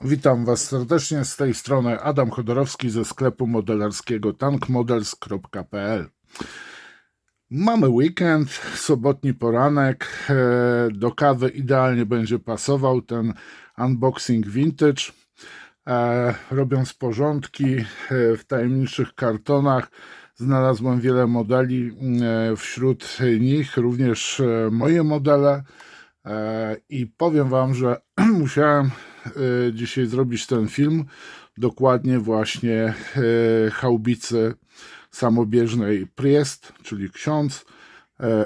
Witam Was serdecznie, z tej strony Adam Chodorowski ze sklepu modelarskiego tankmodels.pl. Mamy weekend, sobotni poranek, do kawy idealnie będzie pasował ten unboxing vintage. Robiąc porządki w tajemniczych kartonach, znalazłem wiele modeli, wśród nich również moje modele i powiem Wam, że musiałem dzisiaj zrobić ten film dokładnie właśnie haubicy samobieżnej Priest, czyli Ksiądz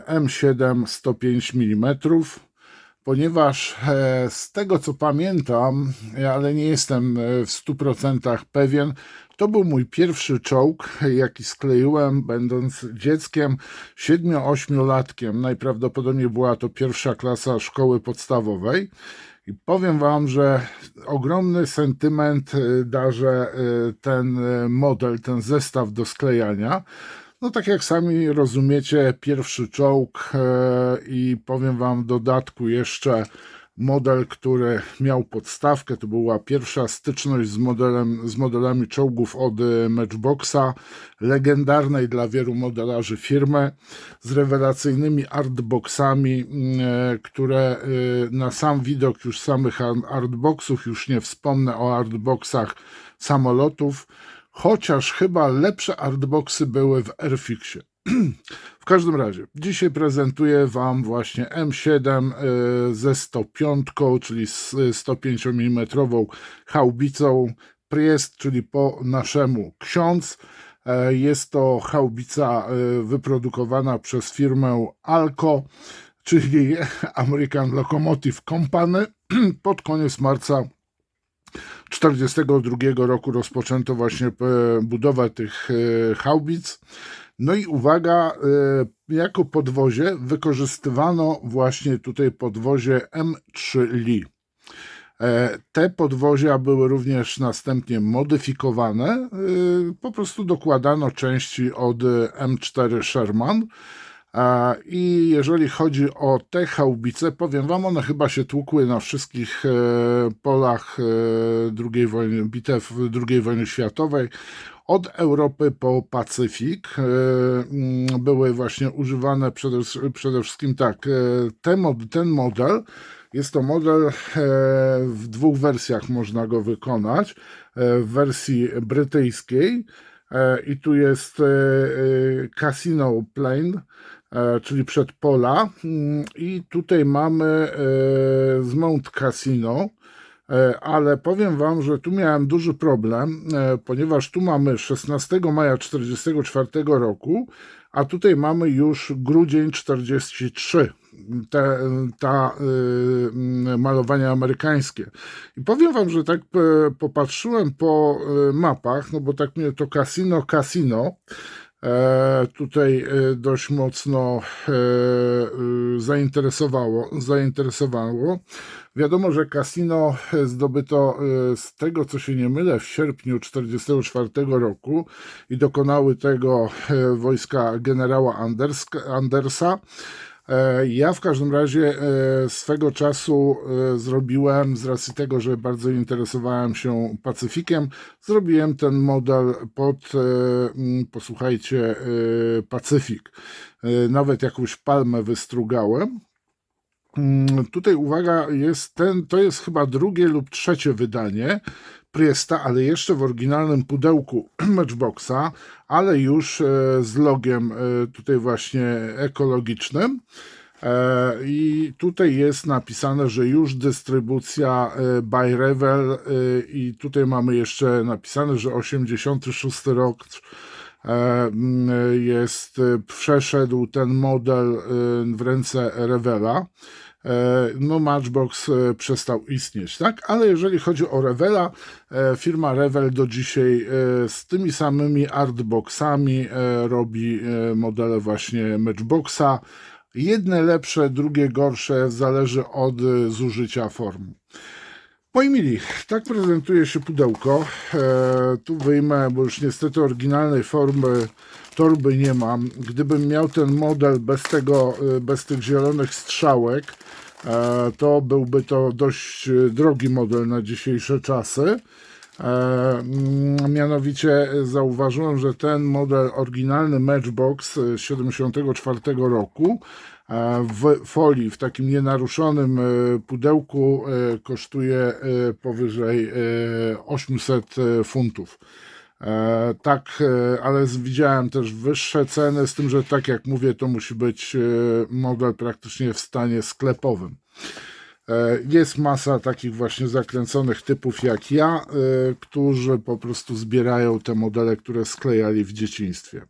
M7 105 mm, ponieważ z tego co pamiętam, ale nie jestem w 100% pewien, to był mój pierwszy czołg, jaki skleiłem będąc dzieckiem, 7-8-latkiem. Najprawdopodobniej była to pierwsza klasa szkoły podstawowej. I powiem Wam, że ogromny sentyment darzę ten model, ten zestaw do sklejania. No tak jak sami rozumiecie, pierwszy czołg i powiem Wam w dodatku jeszcze model, który miał podstawkę. To była pierwsza styczność z modelami czołgów od Matchboxa, legendarnej dla wielu modelarzy firmy, z rewelacyjnymi artboxami, które na sam widok już samych artboxów, już nie wspomnę o artboxach samolotów, chociaż chyba lepsze artboxy były w Airfixie. W każdym razie, dzisiaj prezentuję Wam właśnie M7 ze 105, czyli z 105 mm haubicą Priest, czyli po naszemu Ksiądz. Jest to haubica wyprodukowana przez firmę Alco, czyli American Locomotive Company. Pod koniec marca 1942 roku rozpoczęto właśnie budowę tych haubic. No i uwaga, jako podwozie wykorzystywano właśnie tutaj podwozie M3 Lee. Te podwozia były również następnie modyfikowane, po prostu dokładano części od M4 Sherman. I jeżeli chodzi o te haubice, powiem Wam, one chyba się tłukły na wszystkich polach bitew II wojny światowej, od Europy po Pacyfik. Były właśnie używane przede wszystkim tak, ten model, jest to model w dwóch wersjach można go wykonać, w wersji brytyjskiej i tu jest Casino Plane, czyli przedpola, i tutaj mamy z Mount Casino, ale powiem Wam, że tu miałem duży problem, ponieważ tu mamy 16 maja 1944 roku, a tutaj mamy już grudzień 43, malowania amerykańskie. I powiem Wam, że tak popatrzyłem po mapach, no bo tak mnie to Casino tutaj dość mocno zainteresowało. Wiadomo, że Casino zdobyto, z tego co się nie mylę, w sierpniu 1944 roku i dokonały tego wojska generała Andersa. Ja w każdym razie swego czasu zrobiłem, z racji tego, że bardzo interesowałem się Pacyfikiem, zrobiłem ten model pod, posłuchajcie, Pacyfik. Nawet jakąś palmę wystrugałem. Tutaj uwaga, to jest chyba drugie lub trzecie wydanie Priesta, ale jeszcze w oryginalnym pudełku Matchboxa, ale już z logiem tutaj właśnie ekologicznym. I tutaj jest napisane, że już dystrybucja by Revell, i tutaj mamy jeszcze napisane, że 86 rok przeszedł ten model w ręce Revella. No Matchbox przestał istnieć, tak? Ale jeżeli chodzi o Revella, firma Revell do dzisiaj z tymi samymi artboxami robi modele właśnie Matchboxa. Jedne lepsze, drugie gorsze, zależy od zużycia form. Moi mili, tak prezentuje się pudełko. Tu wyjmę, bo już niestety oryginalnej formy torby nie mam. Gdybym miał ten model bez tych zielonych strzałek, to byłby to dość drogi model na dzisiejsze czasy. Mianowicie zauważyłem, że ten model oryginalny Matchbox z 1974 roku w folii, w takim nienaruszonym pudełku kosztuje powyżej 800 funtów. Tak, ale widziałem też wyższe ceny, z tym, że tak jak mówię, to musi być model praktycznie w stanie sklepowym. Jest masa takich właśnie zakręconych typów jak ja, którzy po prostu zbierają te modele, które sklejali w dzieciństwie.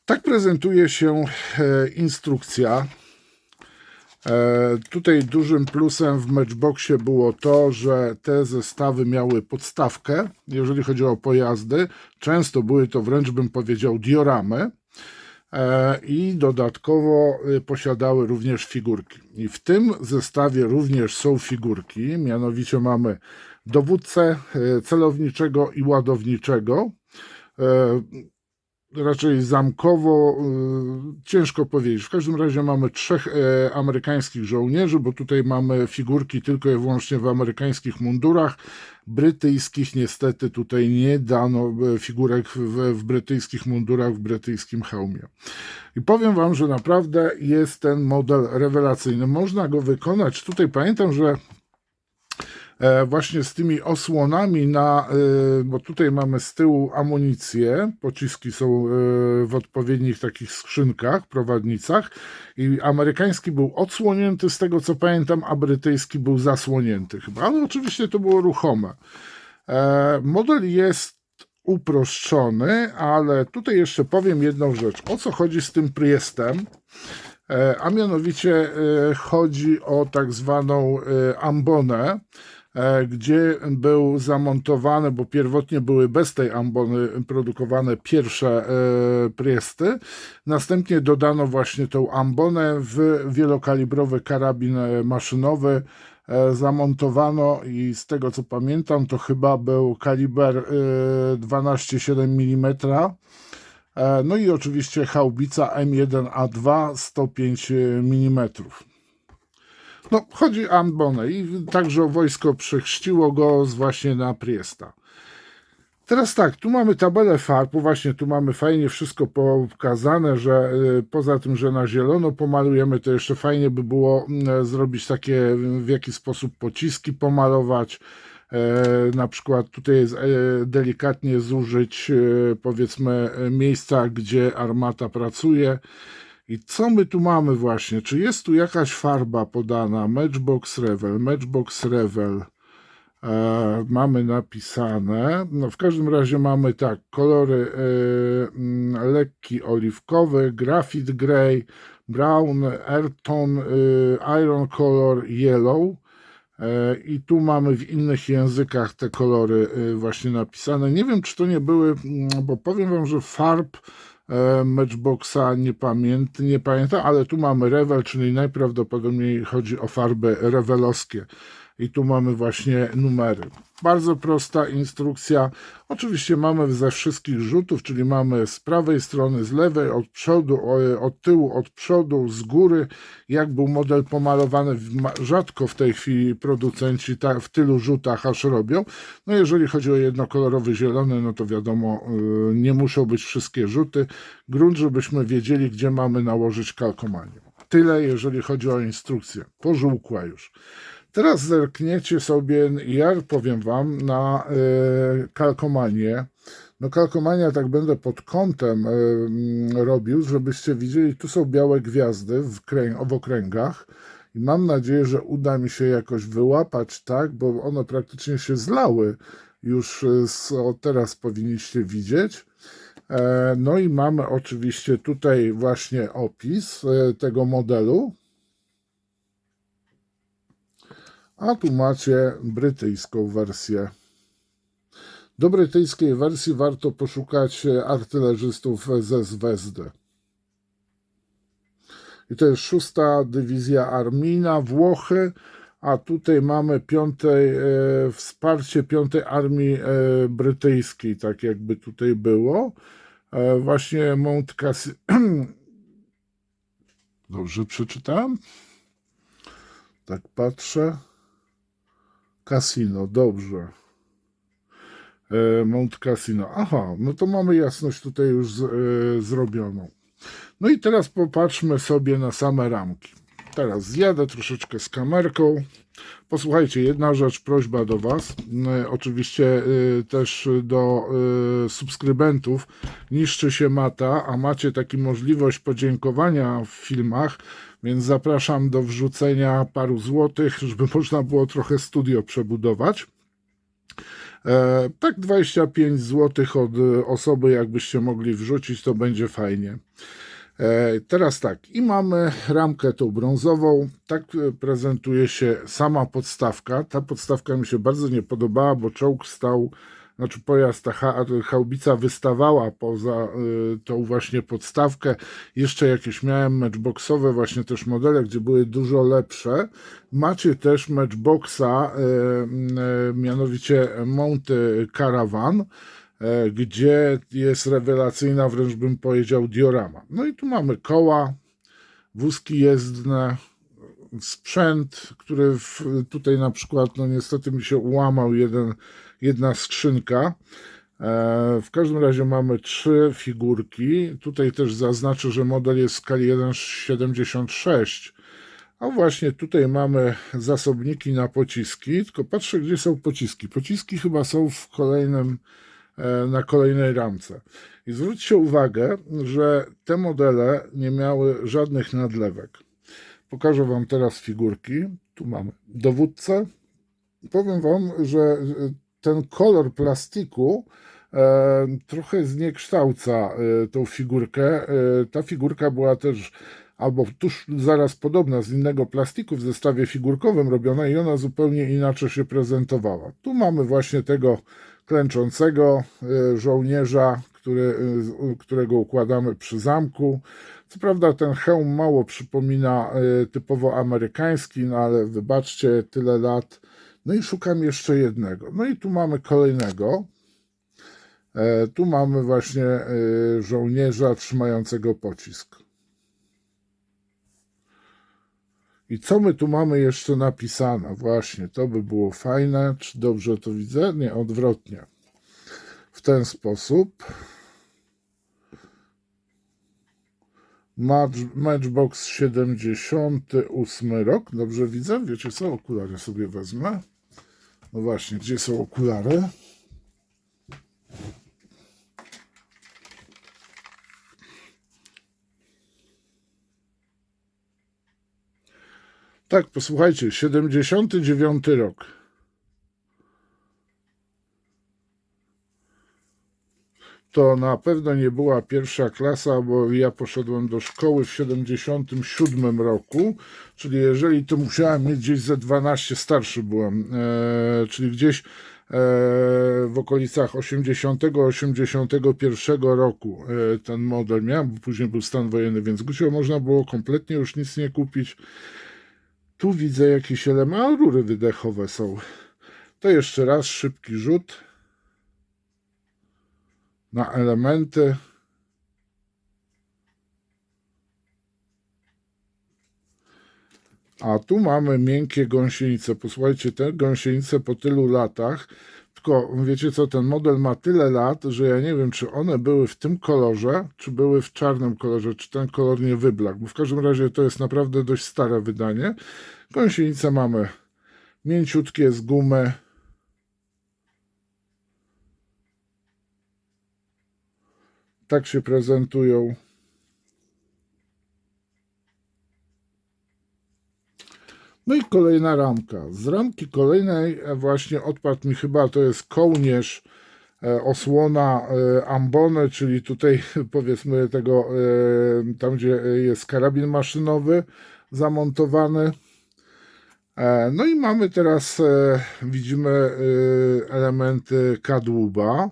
Tak prezentuje się instrukcja. Tutaj dużym plusem w Matchboxie było to, że te zestawy miały podstawkę, jeżeli chodzi o pojazdy. Często były to wręcz, bym powiedział, dioramy. I dodatkowo posiadały również figurki. I w tym zestawie również są figurki, mianowicie mamy dowódcę celowniczego i ładowniczego. Raczej zamkowo, ciężko powiedzieć. W każdym razie mamy 3 amerykańskich żołnierzy, bo tutaj mamy figurki tylko i wyłącznie w amerykańskich mundurach. Brytyjskich niestety tutaj nie dano figurek w brytyjskich mundurach, w brytyjskim hełmie. I powiem wam, że naprawdę jest ten model rewelacyjny. Można go wykonać. Tutaj pamiętam, że właśnie z tymi osłonami bo tutaj mamy z tyłu amunicję, pociski są w odpowiednich takich skrzynkach, prowadnicach i amerykański był odsłonięty z tego co pamiętam, a brytyjski był zasłonięty chyba, ale oczywiście to było ruchome. Model jest uproszczony, ale tutaj jeszcze powiem jedną rzecz. O co chodzi z tym Priestem? A mianowicie chodzi o tak zwaną ambonę, gdzie był zamontowany, bo pierwotnie były bez tej ambony produkowane pierwsze Priesty. Następnie dodano właśnie tą ambonę w wielokalibrowy karabin maszynowy. Zamontowano i z tego co pamiętam, to chyba był kaliber 12,7 mm. No i oczywiście haubica M1A2 105 mm. No, chodzi o ambonę i także wojsko przechrzciło go właśnie na Priesta. Teraz tak, tu mamy tabelę farb, właśnie tu mamy fajnie wszystko pokazane, że poza tym, że na zielono pomalujemy, to jeszcze fajnie by było zrobić takie, w jaki sposób pociski pomalować. Na przykład tutaj jest delikatnie zużyć powiedzmy miejsca, gdzie armata pracuje. I co my tu mamy właśnie? Czy jest tu jakaś farba podana? Matchbox Revel. Mamy napisane. No w każdym razie mamy tak, kolory lekki oliwkowy, graphite grey, brown, earth tone, iron color, yellow. I tu mamy w innych językach te kolory właśnie napisane. Nie wiem, czy to nie były, bo powiem wam, że farb Matchboxa nie pamiętam, ale tu mamy Revel, czyli najprawdopodobniej chodzi o farby rewelowskie. I tu mamy właśnie numery. Bardzo prosta instrukcja. Oczywiście mamy ze wszystkich rzutów, czyli mamy z prawej strony, z lewej, od przodu, od tyłu, od przodu, z góry. Jak był model pomalowany, rzadko w tej chwili producenci w tylu rzutach aż robią. No jeżeli chodzi o jednokolorowy zielony, no to wiadomo, nie muszą być wszystkie rzuty. Grunt, żebyśmy wiedzieli, gdzie mamy nałożyć kalkomanię. Tyle, jeżeli chodzi o instrukcję. Pożółkła już. Teraz zerkniecie sobie, ja powiem wam, na kalkomanię. No kalkomania tak będę pod kątem robił, żebyście widzieli, tu są białe gwiazdy w okręgach i mam nadzieję, że uda mi się jakoś wyłapać, tak, bo one praktycznie się zlały już, teraz powinniście widzieć. No i mamy oczywiście tutaj właśnie opis tego modelu. A tu macie brytyjską wersję. Do brytyjskiej wersji warto poszukać artylerzystów ze Zvezdy. I to jest 6. Dywizja Armijna, Włochy, a tutaj mamy wsparcie 5. Armii Brytyjskiej, tak jakby tutaj było. Właśnie Mount Cassino. Dobrze przeczytałem? Tak patrzę. Casino, dobrze. Mount Casino. Aha, no to mamy jasność tutaj już zrobioną. No i teraz popatrzmy sobie na same ramki. Teraz zjadę troszeczkę z kamerką. Posłuchajcie, jedna rzecz, prośba do Was, oczywiście też do subskrybentów. Niszczy się mata, a macie taką możliwość podziękowania w filmach, więc zapraszam do wrzucenia paru złotych, żeby można było trochę studio przebudować. Tak 25 zł od osoby, jakbyście mogli wrzucić, to będzie fajnie. Teraz tak, i mamy ramkę tą brązową, tak prezentuje się sama podstawka. Ta podstawka mi się bardzo nie podobała, bo czołg stał, znaczy pojazd, ta haubica wystawała poza tą właśnie podstawkę. Jeszcze jakieś miałem matchboxowe właśnie też modele, gdzie były dużo lepsze. Macie też matchboxa, mianowicie Monty Caravan, gdzie jest rewelacyjna, wręcz bym powiedział, diorama. No i tu mamy koła, wózki jezdne, sprzęt, który tutaj na przykład, no niestety mi się ułamał jedna skrzynka. W każdym razie mamy 3 figurki. Tutaj też zaznaczę, że model jest w skali 1,76. A właśnie tutaj mamy zasobniki na pociski, tylko patrzę, gdzie są pociski. Pociski chyba są na kolejnej ramce. I zwróćcie uwagę, że te modele nie miały żadnych nadlewek. Pokażę Wam teraz figurki. Tu mamy dowódcę. Powiem Wam, że ten kolor plastiku trochę zniekształca tą figurkę. Ta figurka była też albo tuż zaraz podobna z innego plastiku w zestawie figurkowym robiona i ona zupełnie inaczej się prezentowała. Tu mamy właśnie tego klęczącego żołnierza, którego układamy przy zamku. Co prawda ten hełm mało przypomina typowo amerykański, no ale wybaczcie, tyle lat. No i szukam jeszcze jednego. No i tu mamy kolejnego. Tu mamy właśnie żołnierza trzymającego pocisk. I co my tu mamy jeszcze napisane? Właśnie, to by było fajne. Czy dobrze to widzę? Nie, odwrotnie. W ten sposób. Matchbox 78 rok. Dobrze widzę? Wiecie co? Okulary sobie wezmę. No właśnie, gdzie są okulary? Tak, posłuchajcie, 79 rok. To na pewno nie była pierwsza klasa, bo ja poszedłem do szkoły w 77 roku, czyli jeżeli to musiałem mieć gdzieś ze 12, starszy byłem, czyli gdzieś w okolicach 80-81 roku ten model miałem, bo później był stan wojenny, więc można było kompletnie już nic nie kupić. Tu widzę jakieś elementy, rury wydechowe są. To jeszcze raz szybki rzut na elementy. A tu mamy miękkie gąsienice. Posłuchajcie, te gąsienice po tylu latach, tylko wiecie co, ten model ma tyle lat, że ja nie wiem, czy one były w tym kolorze, czy były w czarnym kolorze, czy ten kolor nie wyblakł, bo w każdym razie to jest naprawdę dość stare wydanie. Gąsienice mamy mięciutkie z gumy. Tak się prezentują. No i kolejna ramka. Z ramki kolejnej właśnie odpadł mi chyba, to jest kołnierz, osłona ambony, czyli tutaj powiedzmy tego, tam gdzie jest karabin maszynowy zamontowany. No i mamy teraz, widzimy elementy kadłuba.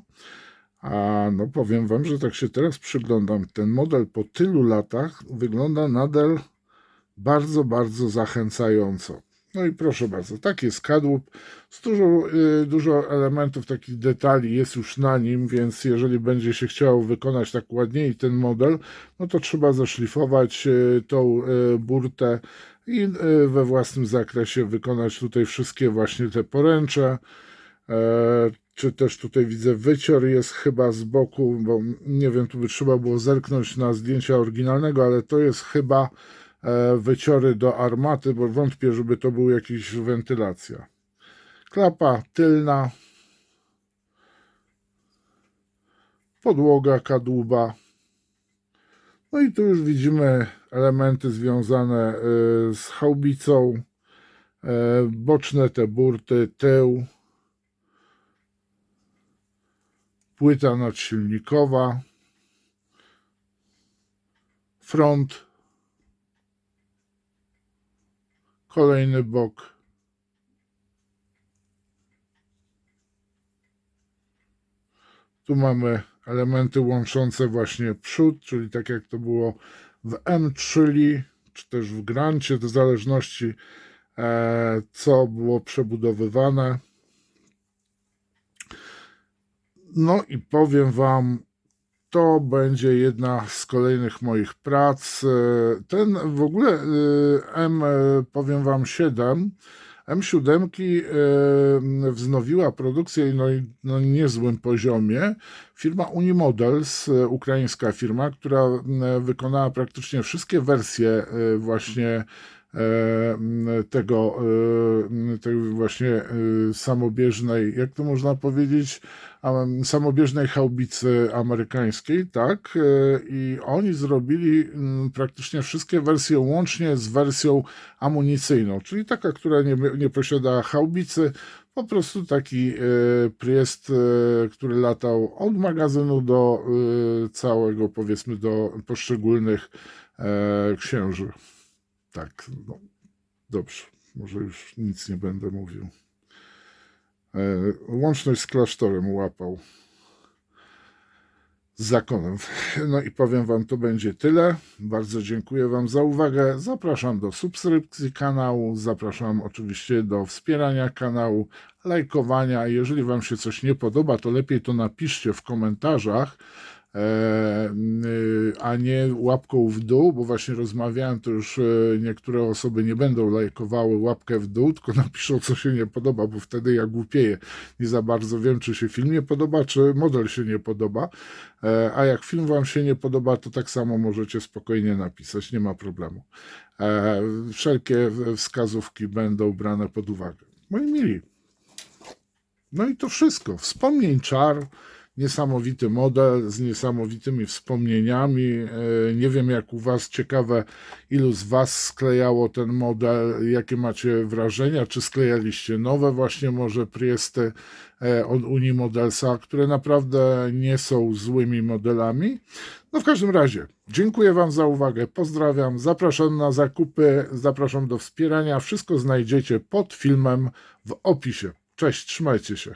A no powiem Wam, że tak się teraz przyglądam. Ten model po tylu latach wygląda nadal bardzo, bardzo zachęcająco. No i proszę bardzo, taki jest kadłub. Dużo elementów, takich detali jest już na nim, więc jeżeli będzie się chciało wykonać tak ładniej ten model, no to trzeba zaszlifować tą burtę i we własnym zakresie wykonać tutaj wszystkie właśnie te poręcze. Czy też tutaj widzę wycior jest chyba z boku, bo nie wiem, tu by trzeba było zerknąć na zdjęcia oryginalnego, ale to jest chyba wyciory do armaty, bo wątpię, żeby to był jakiś wentylacja. Klapa tylna, podłoga kadłuba. No i tu już widzimy elementy związane z haubicą, boczne te burty, tył, płyta nadsilnikowa, front, kolejny bok. Tu mamy elementy łączące właśnie przód, czyli tak jak to było w M3, czy też w Grancie, to w zależności co było przebudowywane. No i powiem Wam, to będzie jedna z kolejnych moich prac. Ten w ogóle powiem Wam 7. M7 wznowiła produkcję na niezłym poziomie. Firma Unimodels, ukraińska firma, która wykonała praktycznie wszystkie wersje właśnie tej właśnie samobieżnej, jak to można powiedzieć, samobieżnej haubicy amerykańskiej, tak? I oni zrobili praktycznie wszystkie wersje łącznie z wersją amunicyjną, czyli taka, która nie posiada haubicy, po prostu taki Priest, który latał od magazynu do całego, powiedzmy, do poszczególnych księży. Tak, no, dobrze, może już nic nie będę mówił. Łączność z klasztorem łapał. Z zakonem. No i powiem Wam, to będzie tyle. Bardzo dziękuję Wam za uwagę. Zapraszam do subskrypcji kanału, zapraszam oczywiście do wspierania kanału, lajkowania. Jeżeli Wam się coś nie podoba, to lepiej to napiszcie w komentarzach, a nie łapką w dół, bo właśnie rozmawiałem, to już niektóre osoby nie będą lajkowały łapkę w dół, tylko napiszą, co się nie podoba, bo wtedy ja głupieję. Nie za bardzo wiem, czy się film nie podoba, czy model się nie podoba, a jak film Wam się nie podoba, to tak samo możecie spokojnie napisać, nie ma problemu. Wszelkie wskazówki będą brane pod uwagę. Moi mili, no i to wszystko. Wspomnień czar. Niesamowity model z niesamowitymi wspomnieniami. Nie wiem jak u Was, ciekawe ilu z Was sklejało ten model, jakie macie wrażenia, czy sklejaliście nowe właśnie może Priesty od Unimodelsa, które naprawdę nie są złymi modelami. No w każdym razie, dziękuję Wam za uwagę, pozdrawiam, zapraszam na zakupy, zapraszam do wspierania. Wszystko znajdziecie pod filmem w opisie. Cześć, trzymajcie się.